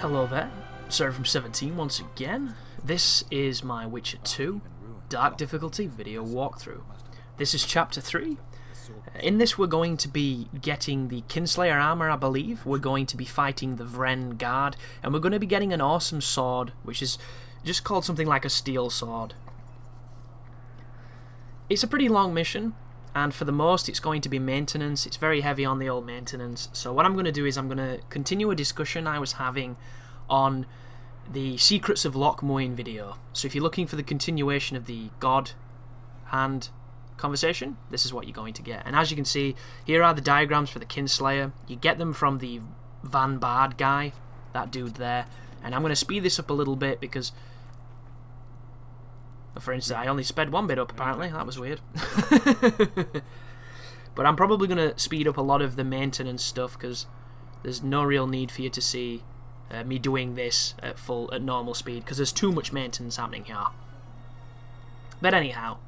Hello there, Sarah from 17 once again. This is my Witcher 2 Dark Difficulty video walkthrough. This is Chapter 3. In this we're going to be getting the Kinslayer armor, I believe. We're going to be fighting the Vran guard, and we're going to be getting an awesome sword, which is just called something like a steel sword. It's a pretty long mission, and for the most it's going to be maintenance. It's very heavy on the old maintenance. So what I'm going to do is I'm going to continue a discussion I was having on the Secrets of Loch Muin video. So if you're looking for the continuation of the God Hand conversation, this is what you're going to get. And as you can see, here are the diagrams for the Kinslayer. You get them from the Van Bard guy, that dude there. And I'm going to speed this up a little bit because, for instance, I only sped one bit up apparently. That was weird. But I'm probably going to speed up a lot of the maintenance stuff because there's no real need for you to see me doing this at normal speed because there's too much maintenance happening here. But anyhow,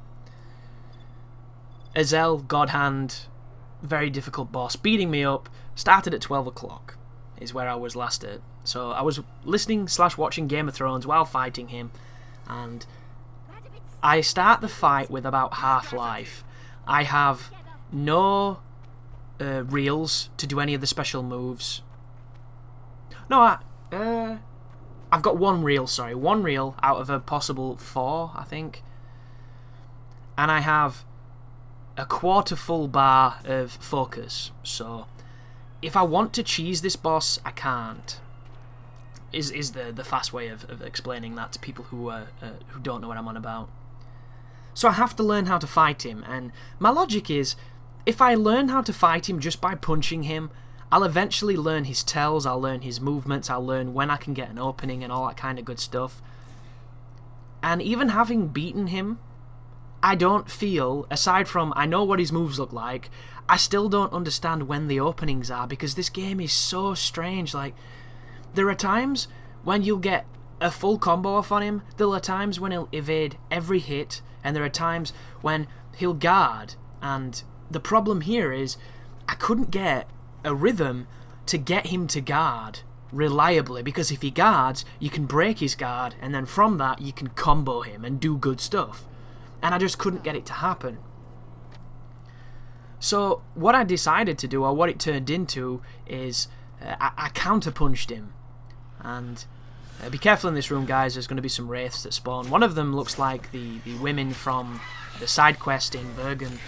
Azel, God Hand, very difficult boss, beating me up. Started at 12 o'clock is where I was last at. So I was listening/watching Game of Thrones while fighting him, and I start the fight with about half life. I have no reels to do any of the special moves. No, I've got one reel, sorry. One reel out of a possible 4, I think. And I have a quarter full bar of focus. So if I want to cheese this boss, I can't. Is the fast way of explaining that to people who don't know what I'm on about. So I have to learn how to fight him, and my logic is, if I learn how to fight him just by punching him, I'll eventually learn his tells, I'll learn his movements, I'll learn when I can get an opening and all that kind of good stuff. And even having beaten him, I don't feel, aside from I know what his moves look like, I still don't understand when the openings are, because this game is so strange. Like, there are times when you'll get a full combo off on him, there are times when he'll evade every hit, and there are times when he'll guard, and the problem here is I couldn't get a rhythm to get him to guard reliably, because if he guards, you can break his guard, and then from that you can combo him and do good stuff. And I just couldn't get it to happen. So what I decided to do, or what it turned into, is I counter-punched him. And be careful in this room, guys, there's going to be some wraiths that spawn. One of them looks like the women from the side quest in Bergen.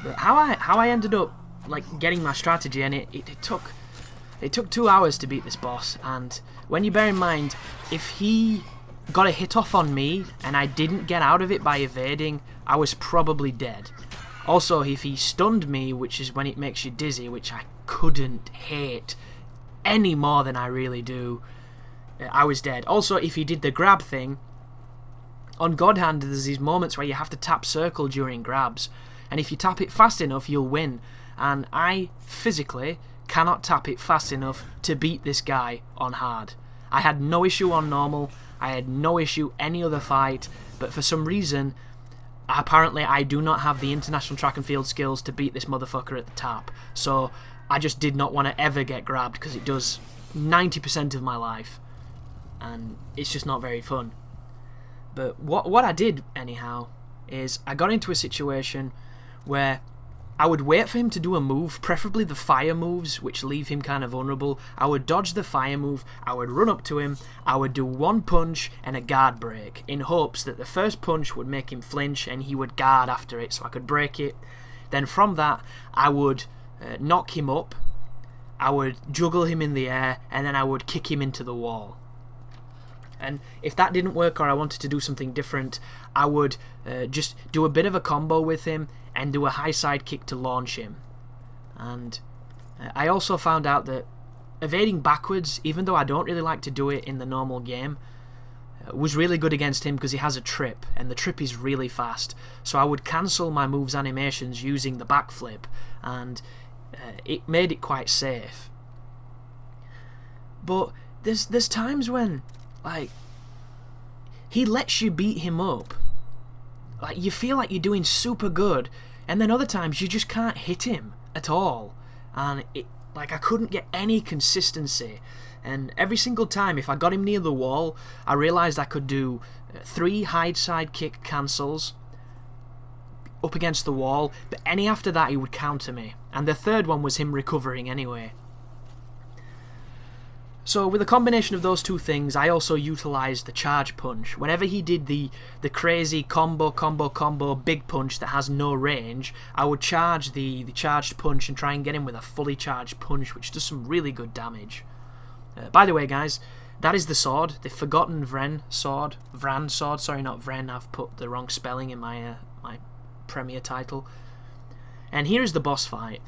But how I ended up like getting my strategy, and it took 2 hours to beat this boss. And when you bear in mind, if he got a hit off on me and I didn't get out of it by evading, I was probably dead. Also, if he stunned me, which is when it makes you dizzy, which I couldn't hate any more than I really do, I was dead. Also, if he did the grab thing, on God Hand there's these moments where you have to tap circle during grabs, and if you tap it fast enough you'll win, and I physically cannot tap it fast enough to beat this guy on hard. I had no issue on normal, I had no issue any other fight, but for some reason apparently I do not have the international track and field skills to beat this motherfucker at the tap. So I just did not want to ever get grabbed, because it does 90% of my life, and it's just not very fun. But what I did anyhow is I got into a situation where I would wait for him to do a move, preferably the fire moves, which leave him kind of vulnerable. I would dodge the fire move, I would run up to him, I would do one punch and a guard break, in hopes that the first punch would make him flinch and he would guard after it so I could break it. Then from that I would knock him up, I would juggle him in the air, and then I would kick him into the wall. And if that didn't work, or I wanted to do something different, I would just do a bit of a combo with him and do a high side kick to launch him. And I also found out that evading backwards, even though I don't really like to do it in the normal game, was really good against him because he has a trip, and the trip is really fast. So I would cancel my moves animations using the backflip, and it made it quite safe. But there's times when, like, he lets you beat him up. Like, you feel like you're doing super good, and then other times you just can't hit him at all. And Like, I couldn't get any consistency. And every single time, if I got him near the wall, I realised I could do 3 hide side kick cancels up against the wall, but any after that he would counter me. And the third one was him recovering anyway. So with a combination of those two things, I also utilised the charge punch. Whenever he did the crazy combo big punch that has no range, I would charge the charged punch and try and get him with a fully charged punch, which does some really good damage. By the way, guys, that is the sword, the Forgotten Vran sword. Sorry, not Vren. I've put the wrong spelling in my my premiere title. And here is the boss fight.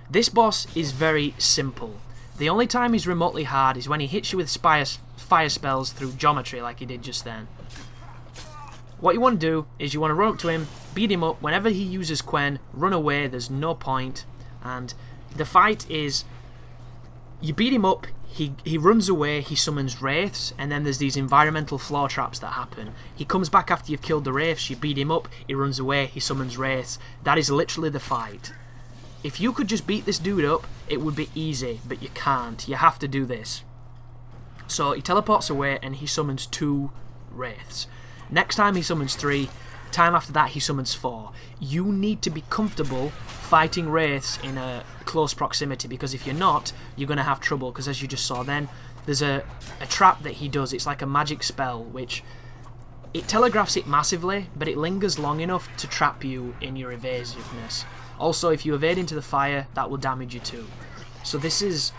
This boss is very simple. The only time he's remotely hard is when he hits you with fire spells through geometry like he did just then. What you want to do is you want to run up to him, beat him up. Whenever he uses Quen, run away, there's no point. And the fight is, you beat him up, he runs away, he summons wraiths, and then there's these environmental floor traps that happen. He comes back after you've killed the wraiths, you beat him up, he runs away, he summons wraiths. That is literally the fight. If you could just beat this dude up, it would be easy, but you can't. You have to do this. So he teleports away and he summons 2 wraiths. Next time he summons 3. Time after that he summons 4. You need to be comfortable fighting wraiths in a close proximity, because if you're not, you're going to have trouble, because as you just saw then, there's a trap that he does. It's like a magic spell, which it telegraphs it massively, but it lingers long enough to trap you in your evasiveness. Also, if you evade into the fire, that will damage you too. So this is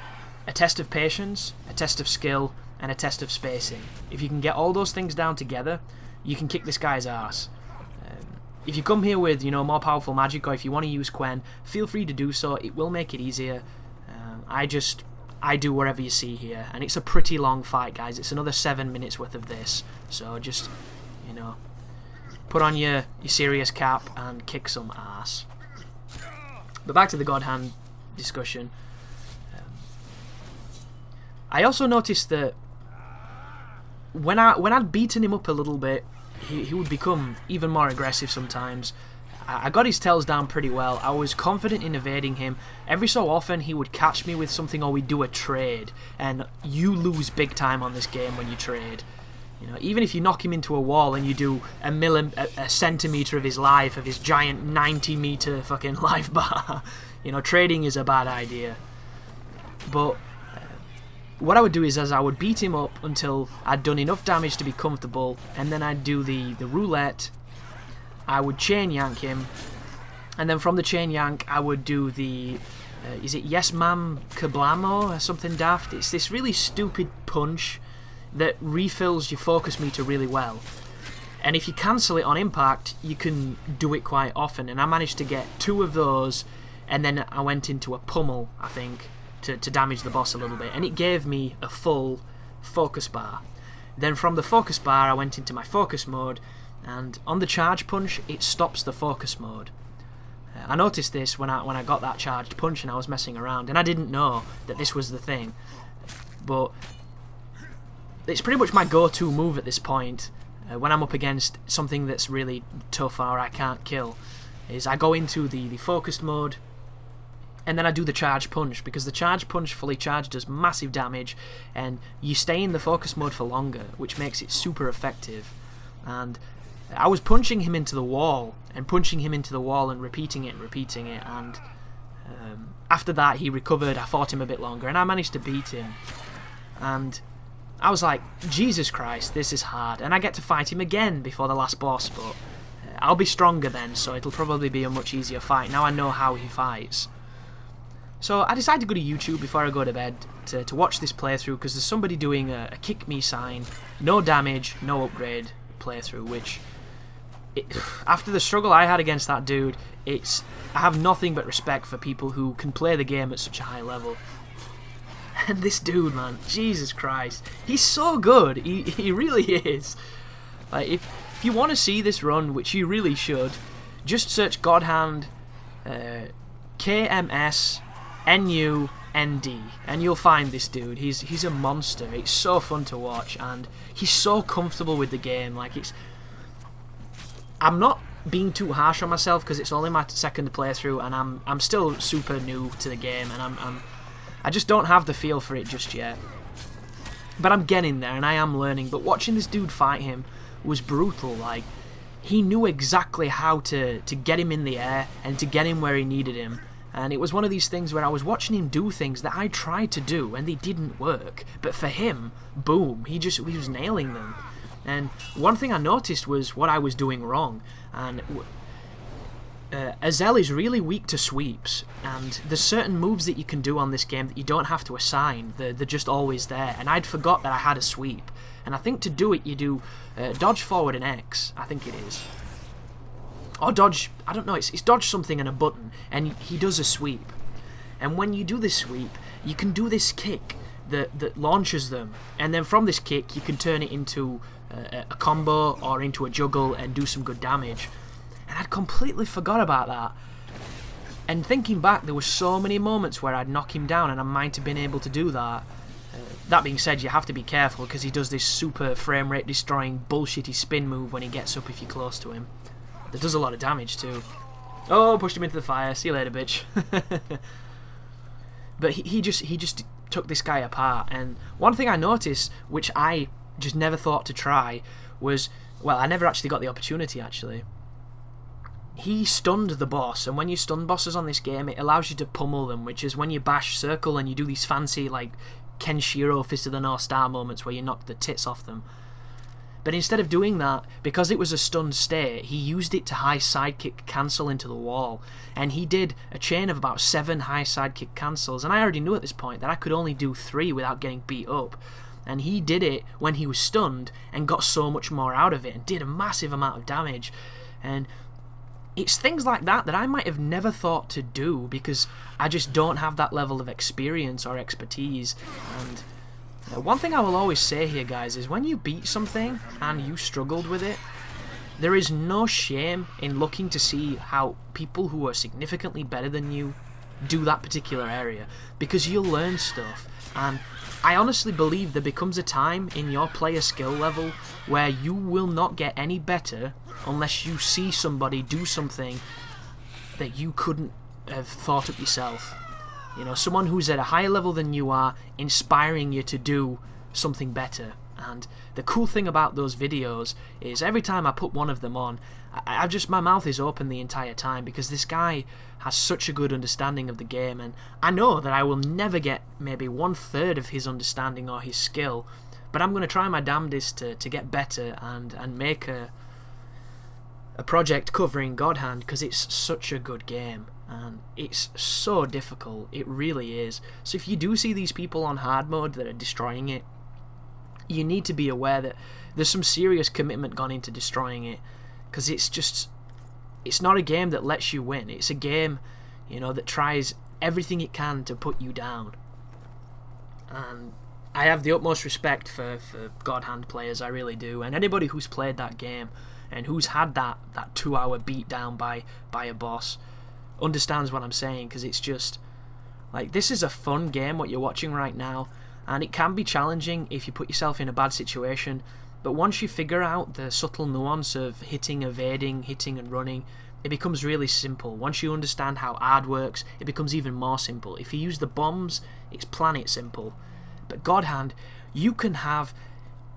a test of patience, a test of skill, and a test of spacing. If you can get all those things down together, you can kick this guy's ass. If you come here with, more powerful magic, or if you want to use Quen, feel free to do so. It will make it easier. I do whatever you see here, and it's a pretty long fight, guys. It's another 7 minutes worth of this. So just, put on your serious cap and kick some ass. But back to the God Hand discussion. I also noticed that when I'd beaten him up a little bit, he would become even more aggressive sometimes. I got his tells down pretty well. I was confident in evading him. Every so often he would catch me with something, or we'd do a trade, and you lose big time on this game when you trade. Even if you knock him into a wall and you do a centimetre of his life, of his giant 90-metre fucking life bar, trading is a bad idea. But what I would do is, as I would beat him up until I'd done enough damage to be comfortable, and then I'd do the roulette, I would chain yank him, and then from the chain yank I would do the, is it Yes Ma'am Kablamo or something daft? It's this really stupid punch that refills your focus meter really well. And if you cancel it on impact, you can do it quite often, and I managed to get 2 of those, and then I went into a pummel, I think, to damage the boss a little bit, and it gave me a full focus bar. Then from the focus bar I went into my focus mode, and on the charge punch it stops the focus mode. I noticed this when I got that charged punch and I was messing around, and I didn't know that this was the thing, but it's pretty much my go-to move at this point when I'm up against something that's really tough or I can't kill, is I go into the focused mode, and then I do the charge punch, because the charge punch fully charged does massive damage, and you stay in the focus mode for longer, which makes it super effective. And I was punching him into the wall, and punching him into the wall, and repeating it, and after that he recovered, I fought him a bit longer, and I managed to beat him. And I was like, Jesus Christ, this is hard, and I get to fight him again before the last boss, but I'll be stronger then, so it'll probably be a much easier fight. Now I know how he fights. So I decided to go to YouTube before I go to bed to watch this playthrough, because there's somebody doing a kick me sign, no damage, no upgrade playthrough, which, after the struggle I had against that dude, I have nothing but respect for people who can play the game at such a high level. And this dude, man, Jesus Christ, he's so good, he really is. Like, if you want to see this run, which you really should, just search God Hand KMS NUND, and you'll find this dude. He's a monster. It's so fun to watch, and he's so comfortable with the game. Like, I'm not being too harsh on myself, because it's only my second playthrough, and I'm still super new to the game, and I just don't have the feel for it just yet. But I'm getting there, and I am learning. But watching this dude fight him was brutal. Like, he knew exactly how to get him in the air and to get him where he needed him. And it was one of these things where I was watching him do things that I tried to do, and they didn't work. But for him, boom, he was nailing them. And one thing I noticed was what I was doing wrong. And Azel is really weak to sweeps, and there's certain moves that you can do on this game that you don't have to assign. They're just always there, and I'd forgot that I had a sweep. And I think to do it, you do dodge forward and X, I think it is. Or dodge, I don't know, it's dodge something and a button, and he does a sweep. And when you do this sweep, you can do this kick that launches them, and then from this kick, you can turn it into a combo or into a juggle and do some good damage. And I'd completely forgot about that. And thinking back, there were so many moments where I'd knock him down and I might have been able to do that. That being said, you have to be careful because he does this super frame rate destroying bullshitty spin move when he gets up if you're close to him. That does a lot of damage too. Oh, pushed him into the fire. See you later, bitch. But he just took this guy apart. And one thing I noticed, which I just never thought to try, was, well, I never actually got the opportunity actually. He stunned the boss, and when you stun bosses on this game, it allows you to pummel them, which is when you bash circle and you do these fancy, like, Kenshiro Fist of the North Star moments where you knock the tits off them. But instead of doing that, because it was a stunned state, he used it to high sidekick cancel into the wall, and he did a chain of about 7 high sidekick cancels, and I already knew at this point that I could only do 3 without getting beat up. And he did it when he was stunned and got so much more out of it and did a massive amount of damage. And it's things like that that I might have never thought to do because I just don't have that level of experience or expertise. And one thing I will always say here, guys, is when you beat something and you struggled with it, there is no shame in looking to see how people who are significantly better than you do that particular area, because you'll learn stuff. And I honestly believe there becomes a time in your player skill level where you will not get any better unless you see somebody do something that you couldn't have thought up yourself. You know, someone who's at a higher level than you are, inspiring you to do something better. And the cool thing about those videos is every time I put one of them on, my mouth is open the entire time because this guy has such a good understanding of the game, and I know that I will never get maybe 1/3 of his understanding or his skill, but I'm going to try my damnedest to get better and make a project covering God Hand, because it's such a good game and it's so difficult. It really is. So if you do see these people on hard mode that are destroying it, you need to be aware that there's some serious commitment gone into destroying it, because it's not a game that lets you win. It's a game, you know, that tries everything it can to put you down. And I have the utmost respect for God Hand players, I really do. And anybody who's played that game and who's had that 2-hour beat down by a boss understands what I'm saying, because it's just like, this is a fun game what you're watching right now, and it can be challenging if you put yourself in a bad situation, but once you figure out the subtle nuance of hitting, evading, hitting and running, it becomes really simple. Once you understand how ARD works, it becomes even more simple. If you use the bombs, it's planet simple. But God Hand, you can have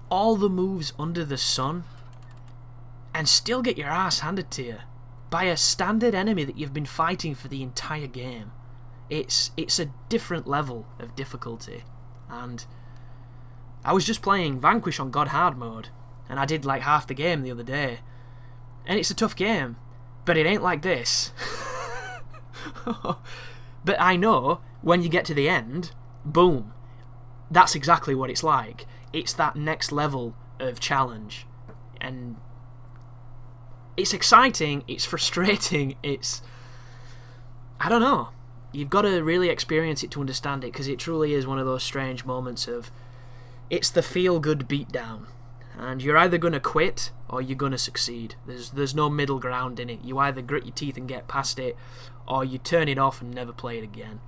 all the moves under the sun and still get your ass handed to you by a standard enemy that you've been fighting for the entire game. It's a different level of difficulty. And I was just playing Vanquish on God Hard mode, and I did like half the game the other day, and it's a tough game, but it ain't like this. But I know when you get to the end, boom, that's exactly what it's like. It's that next level of challenge, and it's exciting, it's frustrating, I don't know. You've got to really experience it to understand it, because it truly is one of those strange moments of, it's the feel-good beatdown, and you're either going to quit or you're going to succeed. There's no middle ground in it. You either grit your teeth and get past it, or you turn it off and never play it again.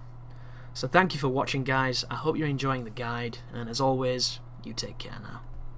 So thank you for watching, guys. I hope you're enjoying the guide, and as always, you take care now.